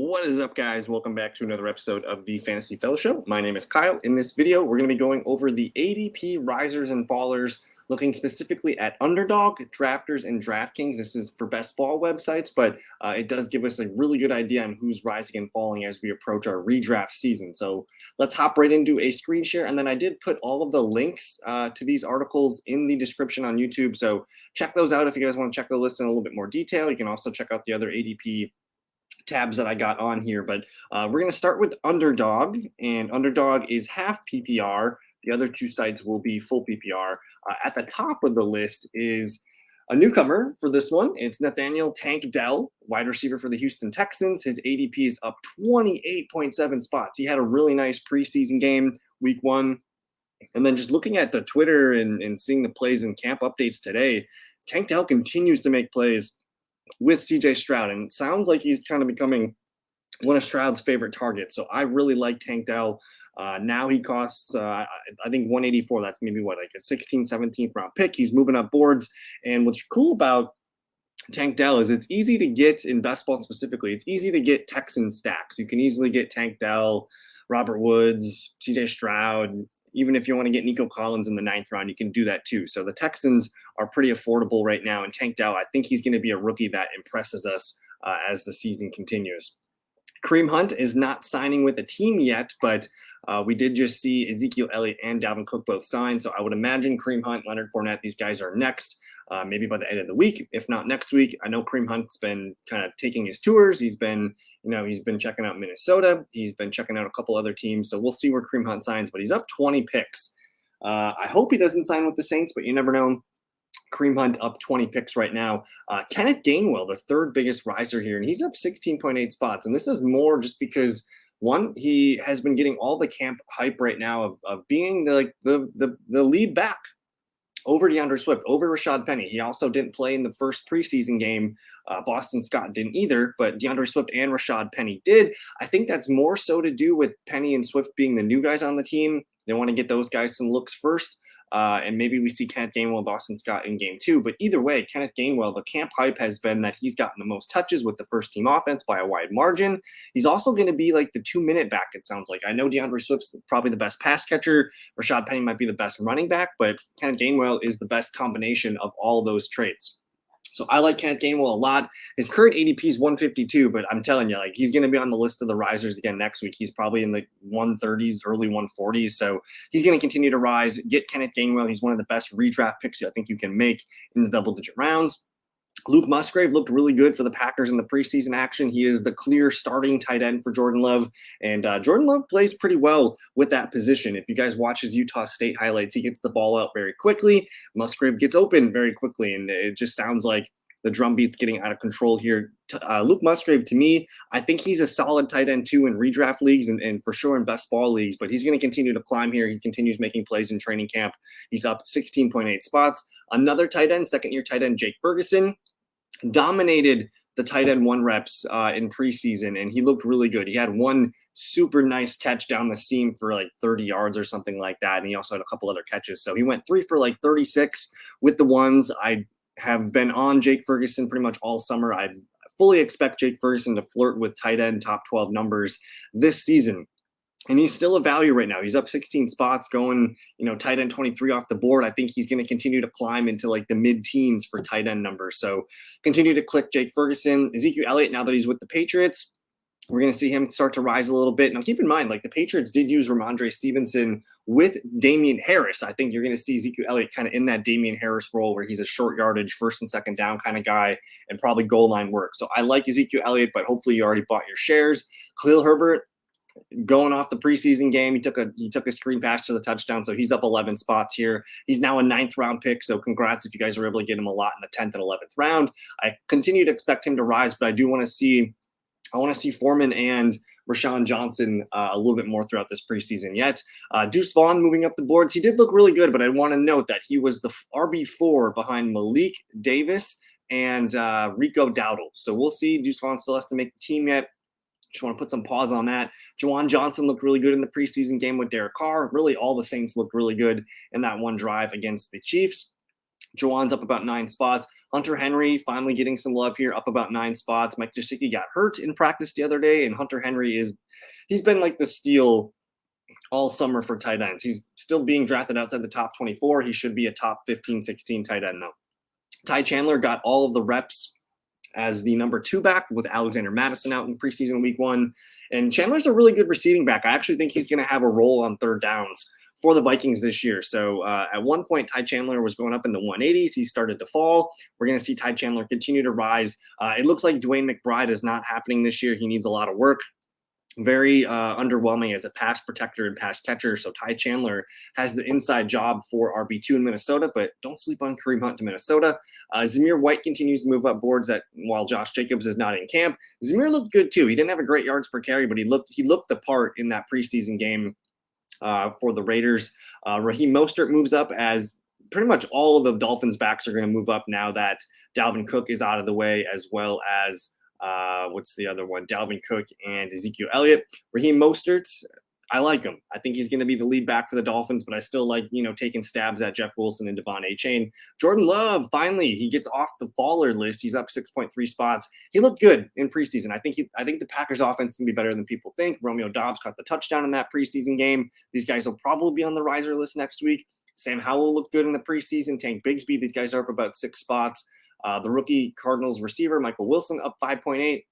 What is up, guys? Welcome back to another episode of the Fantasy Fellow Show. My name is Kyle. In this video, we're going to be going over the ADP Risers and Fallers, looking specifically at Underdog, Drafters, and DraftKings. This is for best ball websites, but it does give us a really good idea on who's rising and falling as we approach our redraft season. So let's hop right into a screen share. And then I did put all of the links to these articles in the description on YouTube. So check those out if you guys want to check the list in a little bit more detail. You can also check out the other ADP tabs that I got on here, but we're going to start with Underdog, and Underdog is half PPR. The other two sites will be full PPR. At the top of the list is a newcomer for this one. It's Nathaniel Tank Dell, wide receiver for the Houston Texans. His ADP is up 28.7 spots. He had a really nice preseason game, week 1. And then just looking at the Twitter and seeing the plays and camp updates today, Tank Dell continues to make plays with CJ Stroud, and it sounds like he's kind of becoming one of Stroud's favorite targets. So I really like Tank Dell. Now he costs, I think 184. That's maybe what, like a 16th, 17th round pick. He's moving up boards. And what's cool about Tank Dell is it's easy to get in best ball specifically. It's easy to get Texan stacks. You can easily get Tank Dell, Robert Woods, CJ Stroud. Even if you want to get Nico Collins in the 9th round, you can do that too. So the Texans are pretty affordable right now. And Tank Dell, I think he's going to be a rookie that impresses us as the season continues. Kareem Hunt is not signing with a team yet, but we did just see Ezekiel Elliott and Dalvin Cook both sign. So I would imagine Kareem Hunt, Leonard Fournette, these guys are next, maybe by the end of the week, if not next week. I know Kareem Hunt's been kind of taking his tours. He's been checking out Minnesota. He's been checking out a couple other teams. So we'll see where Kareem Hunt signs, but he's up 20 picks. I hope he doesn't sign with the Saints, but you never know. Kareem Hunt up 20 picks right now. Kenneth Gainwell, the third biggest riser here, and he's up 16.8 spots. And this is more just because, one, he has been getting all the camp hype right now of being the lead back over DeAndre Swift, over Rashad Penny. He also didn't play in the first preseason game. Boston Scott didn't either, but DeAndre Swift and Rashad Penny did. I think that's more so to do with Penny and Swift being the new guys on the team. They want to get those guys some looks first. And maybe we see Kenneth Gainwell and Boston Scott in game 2. But either way, Kenneth Gainwell, the camp hype has been that he's gotten the most touches with the first team offense by a wide margin. He's also going to be like the 2-minute back, it sounds like. I know DeAndre Swift's probably the best pass catcher. Rashad Penny might be the best running back, but Kenneth Gainwell is the best combination of all those traits. So I like Kenneth Gainwell a lot. His current ADP is 152, but I'm telling you, like, he's going to be on the list of the risers again next week. He's probably in the 130s, early 140s. So he's going to continue to rise. Get Kenneth Gainwell. He's one of the best redraft picks I think you can make in the double-digit rounds. Luke Musgrave looked really good for the Packers in the preseason action. He is the clear starting tight end for Jordan Love, and Jordan Love plays pretty well with that position. If you guys watch his Utah State highlights, he gets the ball out very quickly. Musgrave gets open very quickly, and it just sounds like the drumbeat's getting out of control here. Luke Musgrave, to me, I think he's a solid tight end too in redraft leagues and for sure in best ball leagues, but he's going to continue to climb here. He continues making plays in training camp. He's up 16.8 spots. Another tight end, second-year tight end, Jake Ferguson, dominated the tight end 1 reps in preseason, and he looked really good. He had one super nice catch down the seam for like 30 yards or something like that, and he also had a couple other catches. So he went 3 for like 36 with the ones. I have been on Jake Ferguson pretty much all summer. I fully expect Jake Ferguson to flirt with tight end top 12 numbers this season. And he's still a value right now. He's up 16 spots, going, tight end 23 off the board. I think he's going to continue to climb into like the mid-teens for tight end numbers. So continue to click Jake Ferguson. Ezekiel Elliott, now that he's with the Patriots, we're going to see him start to rise a little bit. Now, keep in mind, like, the Patriots did use Ramondre Stevenson with Damian Harris. I think you're going to see Ezekiel Elliott kind of in that Damian Harris role where he's a short yardage, first and second down kind of guy and probably goal line work. So I like Ezekiel Elliott, but hopefully you already bought your shares. Khalil Herbert, going off the preseason game, he took a screen pass to the touchdown, so he's up 11 spots here. He's now a 9th round pick, so congrats if you guys were able to get him a lot in the 10th and 11th round. I continue to expect him to rise, but I want to see Foreman and Rashawn Johnson a little bit more throughout this preseason yet. Deuce Vaughn moving up the boards. He did look really good, but I want to note that he was the RB4 behind Malik Davis and Rico Dowdle. So we'll see. Deuce Vaughn still has to make the team yet. Just want to put some pause on that. Juwan Johnson looked really good in the preseason game with Derek Carr. Really, all the Saints looked really good in that one drive against the Chiefs. Juwan's up about 9 spots. Hunter Henry finally getting some love here, up about 9 spots. Mike Gesicki got hurt in practice the other day, and Hunter Henry he's been like the steal all summer for tight ends. He's still being drafted outside the top 24. He should be a top 15, 16 tight end though. Ty Chandler got all of the reps as the number 2 back with Alexander Madison out in preseason week 1. And Chandler's a really good receiving back. I actually think he's going to have a role on third downs for the Vikings this year. So at one point, Ty Chandler was going up in the 180s. He started to fall. We're going to see Ty Chandler continue to rise. It looks like Dwayne McBride is not happening this year. He needs a lot of work. Very underwhelming as a pass protector and pass catcher. So Ty Chandler has the inside job for RB2 in Minnesota, but don't sleep on Kareem Hunt to Minnesota. Zamir White continues to move up boards while Josh Jacobs is not in camp. Zamir looked good too. He didn't have a great yards per carry, but he looked the part in that preseason game for the Raiders. Raheem Mostert moves up as pretty much all of the Dolphins backs are going to move up now that Dalvin Cook is out of the way, as well as what's the other one? Dalvin Cook and Ezekiel Elliott. Raheem Mostert, I like him. I think he's going to be the lead back for the Dolphins, but I still like, taking stabs at Jeff Wilson and Devon Achane. Jordan Love, finally, he gets off the faller list. He's up 6.3 spots. He looked good in preseason. I think the Packers offense can be better than people think. Romeo Doubs caught the touchdown in that preseason game. These guys will probably be on the riser list next week. Sam Howell looked good in the preseason. Tank Bigsby, these guys are up about 6 spots. The rookie Cardinals receiver, Michael Wilson, up 5.8.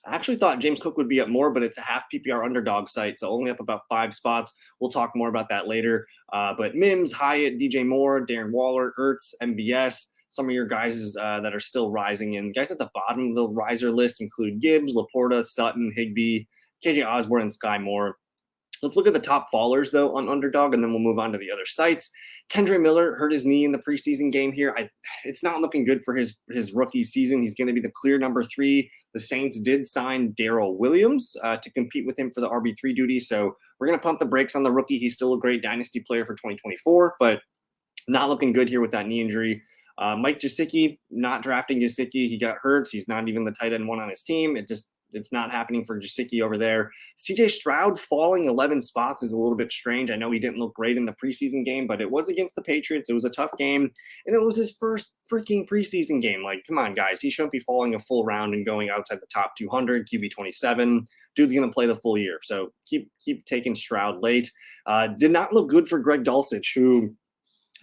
I actually thought James Cook would be up more, but it's a half PPR underdog site, so only up about 5 spots. We'll talk more about that later. But Mims, Hyatt, DJ Moore, Darren Waller, Ertz, MBS, some of your guys that are still rising in. Guys at the bottom of the riser list include Gibbs, Laporta, Sutton, Higbee, KJ Osborne, and Sky Moore. Let's look at the top fallers, though, on Underdog, and then we'll move on to the other sites. Kendre Miller hurt his knee in the preseason game here. It's not looking good for his rookie season. He's going to be the clear number 3. The Saints did sign Darrell Williams to compete with him for the RB3 duty, so we're going to pump the brakes on the rookie. He's still a great dynasty player for 2024, but not looking good here with that knee injury. Mike Gesicki, not drafting Gesicki. He got hurt. He's not even the tight end 1 on his team. It's not happening for Gesicki over there. CJ Stroud falling 11 spots is a little bit strange. I know he didn't look great in the preseason game, but it was against the Patriots. It was a tough game, and it was his first freaking preseason game. Like, come on, guys. He shouldn't be falling a full round and going outside the top 200, QB 27. Dude's going to play the full year, so keep taking Stroud late. Did not look good for Greg Dulcich, who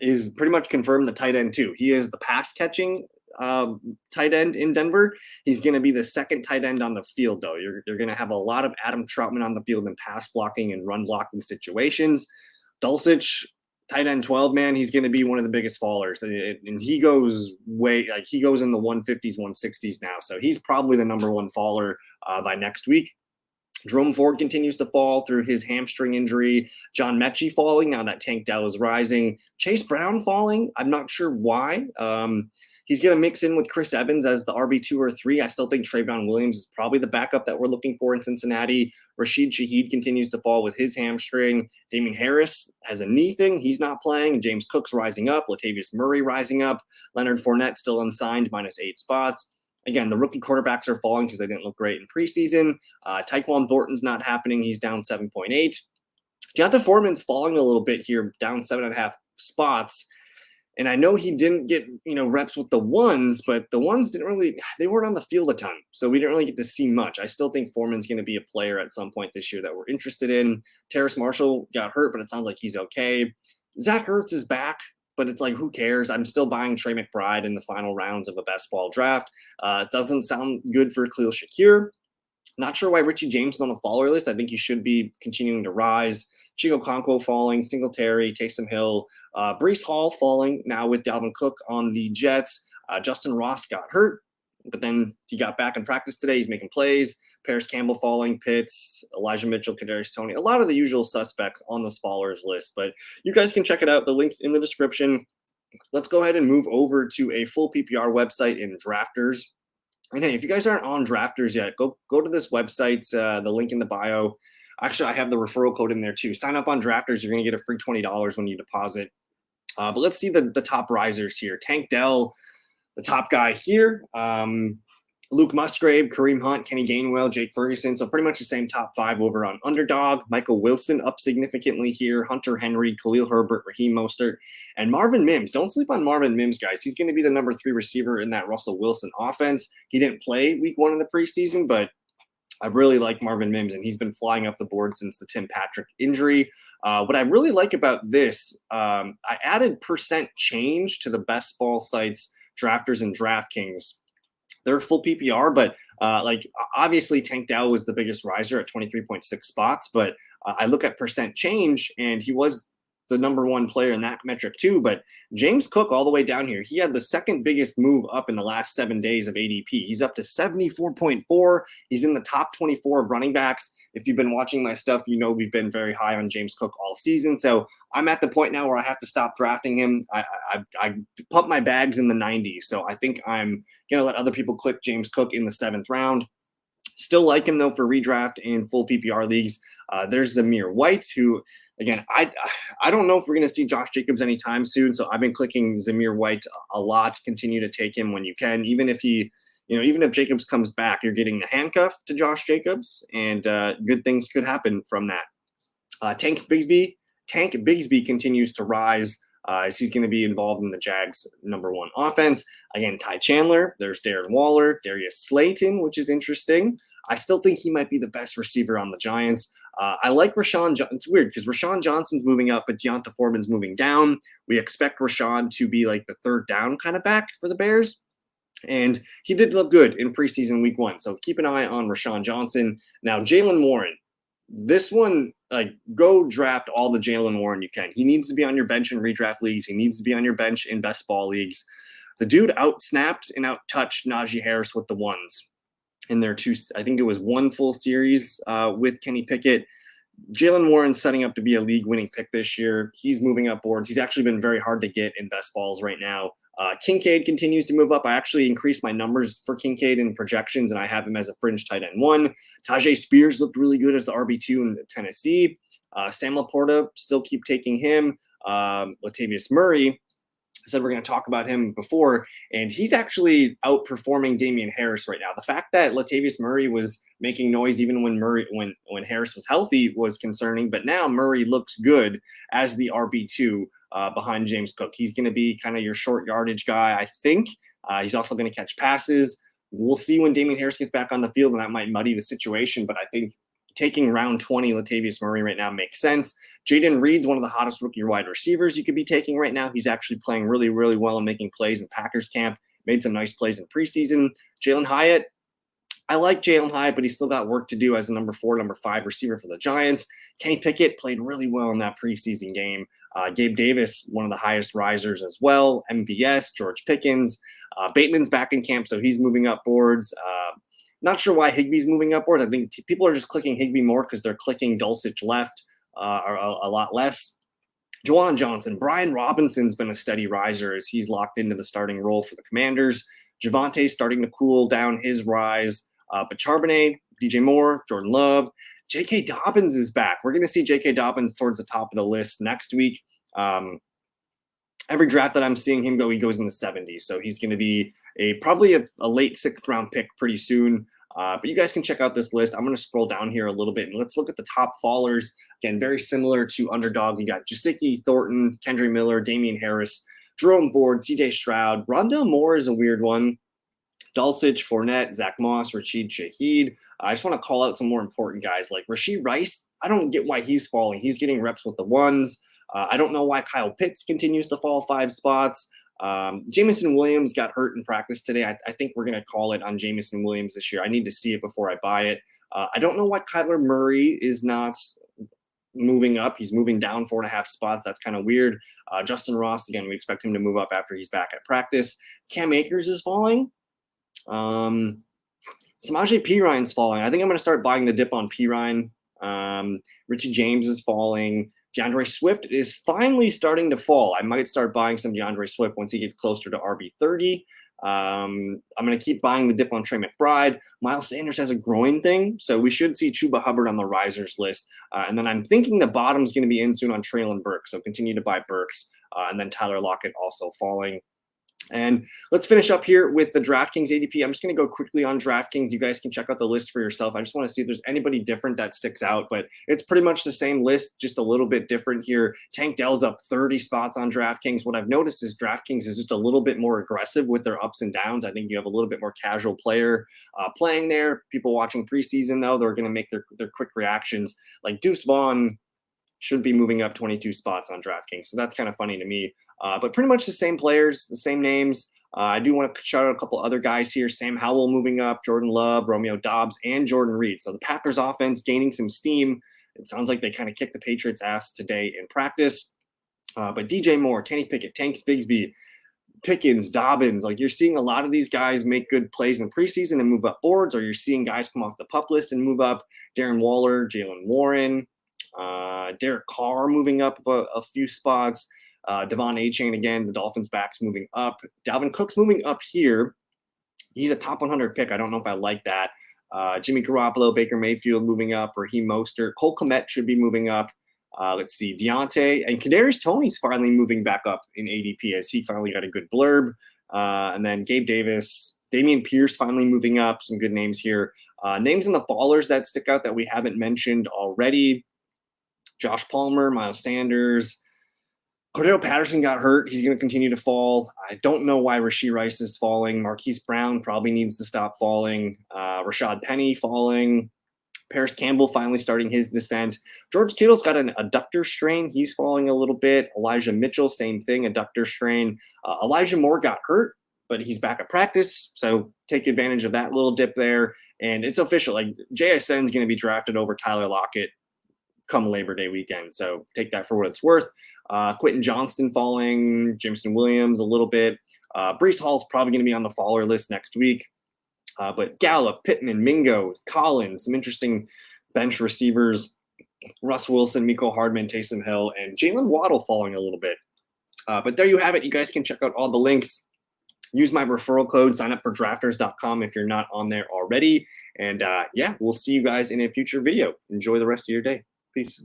is pretty much confirmed the tight end too. He is the pass-catching tight end in Denver. He's going to be the second tight end on the field, though. You're going to have a lot of Adam Troutman on the field in pass blocking and run blocking situations. Dulcich, tight end 12, man, he's going to be one of the biggest fallers. And he goes in the 150s, 160s now. So he's probably the number 1 faller by next week. Jerome Ford continues to fall through his hamstring injury. John Mechie falling now that Tank Dell is rising. Chase Brown falling. I'm not sure why. He's going to mix in with Chris Evans as the RB2 or 3. I still think Trayvon Williams is probably the backup that we're looking for in Cincinnati. Rashid Shaheed continues to fall with his hamstring. Damian Harris has a knee thing. He's not playing. James Cook's rising up. Latavius Murray rising up. Leonard Fournette still unsigned, minus 8 spots. Again, the rookie quarterbacks are falling because they didn't look great in preseason. Tyquan Thornton's not happening. He's down 7.8. Deonta Foreman's falling a little bit here, down 7.5 spots. And I know he didn't get, reps with the ones, but the ones they weren't on the field a ton. So we didn't really get to see much. I still think Foreman's going to be a player at some point this year that we're interested in. Terrace Marshall got hurt, but it sounds like he's okay. Zach Ertz is back, but it's like, who cares? I'm still buying Trey McBride in the final rounds of a best ball draft. It doesn't sound good for Khalil Shakir. Not sure why Richie James is on the faller list. I think he should be continuing to rise. Chico Conquo falling, Singletary, Taysom Hill, Breece Hall falling now with Dalvin Cook on the Jets. Justin Ross got hurt, but then he got back in practice today. He's making plays. Paris Campbell falling, Pitts, Elijah Mitchell, Kadarius Toney. A lot of the usual suspects on the fallers list, but you guys can check it out. The link's in the description. Let's go ahead and move over to a full PPR website in Drafters. And hey, if you guys aren't on Drafters yet, go to this website, the link in the bio. Actually, I have the referral code in there too. Sign up on Drafters. You're going to get a free $20 when you deposit. But let's see the top risers here. Tank Dell, the top guy here. Luke Musgrave, Kareem Hunt, Kenny Gainwell, Jake Ferguson. So pretty much the same top 5 over on Underdog. Michael Wilson up significantly here. Hunter Henry, Khalil Herbert, Raheem Mostert, and Marvin Mims. Don't sleep on Marvin Mims, guys. He's going to be the number 3 receiver in that Russell Wilson offense. He didn't play week 1 in the preseason, but I really like Marvin Mims, and he's been flying up the board since the Tim Patrick injury. What I really like about this, I added percent change to the best ball sites, Drafters and DraftKings. They're full PPR, but like obviously Tank Dell was the biggest riser at 23.6 spots, but I look at percent change and he was the number 1 player in that metric too. But James Cook all the way down here, he had the second biggest move up in the last 7 days of ADP. He's up to 74.4. He's in the top 24 of running backs. If you've been watching my stuff, you know we've been very high on James Cook all season. So I'm at the point now where I have to stop drafting him. I pump my bags in the 90s. So I think I'm going to let other people click James Cook in the 7th round. Still like him, though, for redraft in full PPR leagues. There's Zamir White, who, again, I don't know if we're going to see Josh Jacobs anytime soon. So I've been clicking Zamir White a lot. Continue to take him when you can, even if even if Jacobs comes back, you're getting the handcuff to Josh Jacobs, and good things could happen from that. Tank Bigsby continues to rise as he's going to be involved in the Jags' number 1 offense. Again, Ty Chandler, there's Darren Waller, Darius Slayton, which is interesting. I still think he might be the best receiver on the Giants. I like Rashawn Johnson. It's weird because Rashawn Johnson's moving up, but Deonta Foreman's moving down. We expect Rashawn to be like the 3rd down kind of back for the Bears. And he did look good in preseason week 1. So keep an eye on Rashawn Johnson. Now, Jaylen Warren. This one, like, go draft all the Jaylen Warren you can. He needs to be on your bench in redraft leagues. He needs to be on your bench in best ball leagues. The dude out-snapped and out-touched Najee Harris with the ones in their 2, I think it was 1 full series with Kenny Pickett. Jaylen Warren's setting up to be a league-winning pick this year. He's moving up boards. He's actually been very hard to get in best balls right now. Kincaid continues to move up. I actually increased my numbers for Kincaid in projections, and I have him as a fringe tight end 1. Tajay Spears looked really good as the RB2 in Tennessee. Sam Laporta, still keep taking him. Latavius Murray, I said we're going to talk about him before, and he's actually outperforming Damian Harris right now. The fact that Latavius Murray was making noise even when Harris was healthy was concerning, but now Murray looks good as the RB2 behind James Cook. He's going to be kind of your short yardage guy, I think. He's also going to catch passes. We'll see when Damian Harris gets back on the field, and that might muddy the situation, but I think taking round 20 Latavius Murray right now makes sense. Jaden Reed's one of the hottest rookie wide receivers you could be taking right now. He's actually playing really, really well and making plays in Packers camp. Made some nice plays in preseason. Jalen Hyatt, I like Jalen Hyatt, but he's still got work to do as a number 4, number 5 receiver for the Giants. Kenny Pickett played really well in that preseason game. Gabe Davis, one of the highest risers as well. MVS, George Pickens. Bateman's back in camp, so he's moving up boards. Not sure why Higbee's moving upward. I think people are just clicking Higbee more because they're clicking Dulcich left or a lot less. Juwan Johnson. Brian Robinson's been a steady riser as he's locked into the starting role for the Commanders. Javante's starting to cool down his rise. But Charbonnet, DJ Moore, Jordan Love. J.K. Dobbins is back. We're going to see J.K. Dobbins towards the top of the list next week. Every draft that I'm seeing him go, he goes in the 70s. So he's going to be probably a late 6th round pick pretty soon. But you guys can check out this list. I'm going to scroll down here a little bit, and let's look at the top fallers. Again, very similar to Underdog. You got Gesicki, Thornton, Kendre Miller, Damian Harris, Jerome Ford, CJ Stroud. Rondell Moore is a weird one. Dulcich, Fournette, Zach Moss, Rashid Shaheed. I just want to call out some more important guys like Rashid Rice. I don't get why he's falling. He's getting reps with the ones. I don't know why Kyle Pitts continues to fall 5 spots. Jameson Williams got hurt in practice today. I think we're going to call it on Jameson Williams this year. I need to see it before I buy it. I don't know why Kyler Murray is not moving up. He's moving down 4.5 spots. That's kind of weird. Justin Ross, again, we expect him to move up after he's back at practice. Cam Akers is falling. Samaje Perrine's falling. I think I'm going to start buying the dip on Perrine. Richie James is falling. DeAndre Swift is finally starting to fall. I might start buying some DeAndre Swift once he gets closer to RB30. I'm going to keep buying the dip on Trey McBride. Miles Sanders has a groin thing, so we should see Chuba Hubbard on the risers list. And then I'm thinking the bottom's going to be in soon on Traylon Burks, so continue to buy Burks. And then Tyler Lockett also falling. And let's finish up here with the DraftKings ADP. I'm just going to go quickly on DraftKings. You guys can check out the list for yourself. I just want to see if there's anybody different that sticks out, but it's pretty much the same list, just a little bit different here. Tank Dell's up 30 spots on DraftKings. What I've noticed is DraftKings is just a little bit more aggressive with their ups and downs. I think you have a little bit more casual player playing there. People watching preseason, though, they're going to make their quick reactions. Like Deuce Vaughn should be moving up 22 spots on DraftKings. So that's kind of funny to me. But pretty much the same players, the same names. I do want to shout out a couple other guys here. Sam Howell moving up, Jordan Love, Romeo Doubs, and Jordan Reed. So the Packers offense gaining some steam. It sounds like they kind of kicked the Patriots' ass today in practice. But DJ Moore, Kenny Pickett, Tanks Bigsby, Pickens, Dobbins, like you're seeing a lot of these guys make good plays in the preseason and move up boards, or you're seeing guys come off the PUP list and move up. Darren Waller, Jalen Warren, Derek Carr moving up a few spots. Devon A-Chain again, the Dolphins backs moving up. Dalvin Cook's moving up here. He's a top 100 pick. I don't know if I like that. Jimmy Garoppolo, Baker Mayfield moving up. Raheem Mostert. Cole Kmet should be moving up. Let's see, Deontay and Kadarius Toney's finally moving back up in ADP as he finally got a good blurb. And then Gabe Davis, Dameon Pierce finally moving up. Some good names here. Names in the fallers that stick out that we haven't mentioned already. Josh Palmer, Miles Sanders, Cordero Patterson got hurt. He's going to continue to fall. I don't know why Rashee Rice is falling. Marquise Brown probably needs to stop falling. Rashad Penny falling. Paris Campbell finally starting his descent. George Kittle's got an adductor strain. He's falling a little bit. Elijah Mitchell, same thing, adductor strain. Elijah Moore got hurt, but he's back at practice. So take advantage of that little dip there. And it's official. Like JSN is going to be drafted over Tyler Lockett come Labor Day weekend. So take that for what it's worth. Quentin Johnston falling, Jameson Williams a little bit. Breece Hall's probably going to be on the faller list next week. But Gallup, Pittman, Mingo, Collins, some interesting bench receivers. Russ Wilson, Miko Hardman, Taysom Hill, and Jalen Waddle falling a little bit. But there you have it. You guys can check out all the links. Use my referral code. Sign up for drafters.com if you're not on there already. And yeah, we'll see you guys in a future video. Enjoy the rest of your day. Peace.